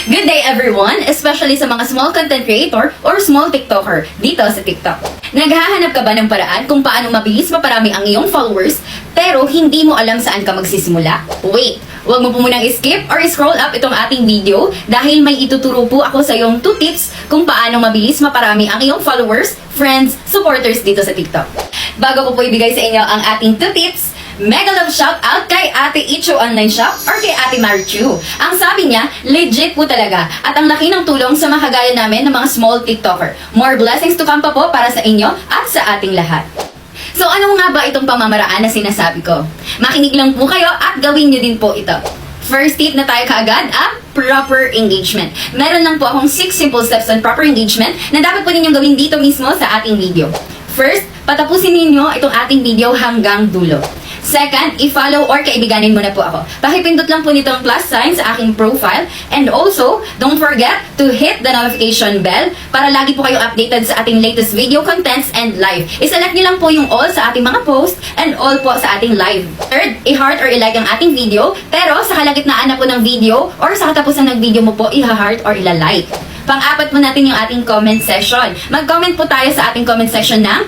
Good day everyone, especially sa mga small content creator or small TikToker dito sa TikTok. Naghahanap ka ba ng paraan kung paano mabilis maparami ang iyong followers pero hindi mo alam saan ka magsisimula? Wait, huwag mo po munang skip or scroll up itong ating video dahil may ituturo po ako sa iyong 2 tips kung paano mabilis maparami ang iyong followers, friends, supporters dito sa TikTok. Bago ko po ibigay sa inyo ang ating 2 tips, mega love shout out kay Ate Icho Online Shop or kay Ate Marichu. Ang sabi niya, legit po talaga at ang laki ng tulong sa mga kagaya namin ng mga small TikToker. More blessings to come pa po para sa inyo at sa ating lahat. So ano nga ba itong pamamaraan na sinasabi ko? Makinig lang po kayo at gawin niyo din po ito. First tip na tayo kaagad ang proper engagement. Meron lang po akong 6 simple steps on proper engagement na dapat po ninyong gawin dito mismo sa ating video. First, patapusin ninyo itong ating video hanggang dulo. Second, i-follow or kaibiganin mo na po ako. Pakipindot lang po nitong plus sign sa aking profile. And also, don't forget to hit the notification bell para lagi po kayo updated sa ating latest video contents and live. I-select nyo lang po yung all sa ating mga post and all po sa ating live. Third, i-heart or i-like ang ating video. Pero sa kalagitnaan na po ng video or sa katapusan ng video mo po, i-heart or i-like. Pang-apat po natin yung ating comment session. Mag-comment po tayo sa ating comment section ng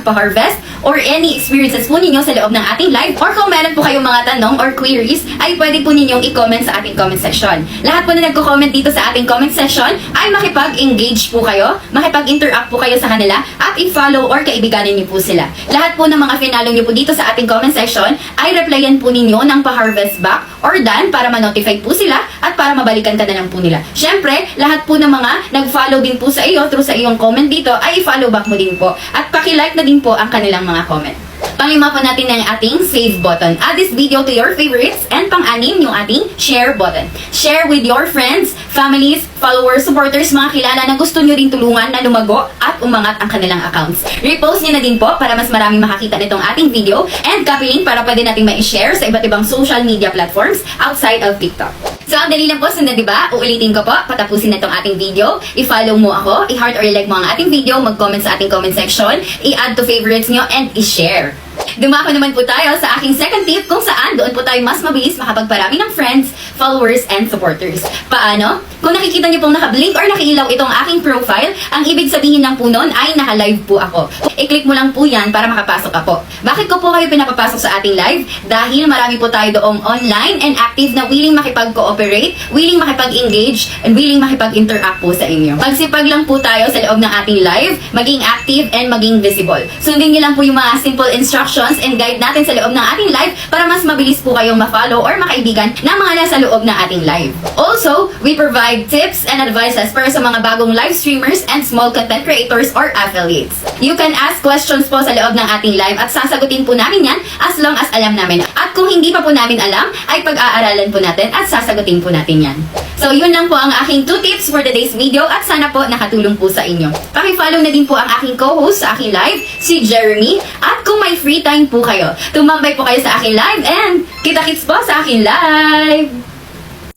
#paharvest or any experiences po ninyo sa loob ng ating live or kung meron po kayong mga tanong or queries ay pwede po ninyong i-comment sa ating comment section. Lahat po na nagko-comment dito sa ating comment section ay makipag-engage po kayo, makipag-interact po kayo sa kanila at i-follow or kaibiganin niyo po sila. Lahat po ng mga finalo niyo po dito sa ating comment section ay replyan po ninyo ng pa-harvest back or done para ma-notify po sila at para mabalikan ka na lang po nila. Syempre, lahat po ng mga nag-follow din po sa iyo through sa iyong comment dito ay i-follow back mo din po at paki-like na din po ang kanilang mga comment. Pang-5 po natin ang ating save button. Add this video to your favorites and pang-6 yung ating share button. Share with your friends, families, followers, supporters, mga kilala na gusto nyo rin tulungan na lumago at umangat ang kanilang accounts. Repost nyo na din po para mas maraming makakita nitong ating video and copy link para pwede natin ma-share sa iba't ibang social media platforms outside of TikTok. So, ang dali lang po, sundan diba? Uulitin ko po, patapusin na itong ating video. I-follow mo ako, i-heart or i-like mo ang ating video, mag-comment sa ating comment section, i-add to favorites nyo, and i-share. Dumako naman po tayo sa aking second tip kung saan doon po tayo mas mabilis makapagparami ng friends, followers, and supporters. Paano? Kung nakikita niyo pong nakablink or nakiilaw itong aking profile, ang ibig sabihin lang po noon ay naka-live po ako. I-click mo lang po yan para makapasok ka po. Bakit ko po kayo pinapapasok sa ating live? Dahil marami po tayo doong online and active na willing makipag-cooperate, willing makipag-engage, and willing makipag-interact po sa inyo. Magsipag lang po tayo sa loob ng ating live, maging active and maging visible. Sundin niyo lang po yung mga simple instructions and guide natin sa loob ng ating live para mas mabilis po kayong ma-follow or makaibigan ng mga nasa loob ng ating live. Also, we provide tips and advices para sa mga bagong live streamers and small content creators or affiliates. You can ask questions po sa loob ng ating live at sasagutin po namin yan as long as alam namin. At kung hindi pa po namin alam, ay pag-aaralan po natin at sasagutin po natin yan. So, yun lang po ang aking 2 tips for today's video at sana po nakatulong po sa inyo. Paki-follow na din po ang aking co-host sa aking live, si Jeremy. At kung may free time po kayo, tumambay po kayo sa aking live and kita-kits po sa aking live!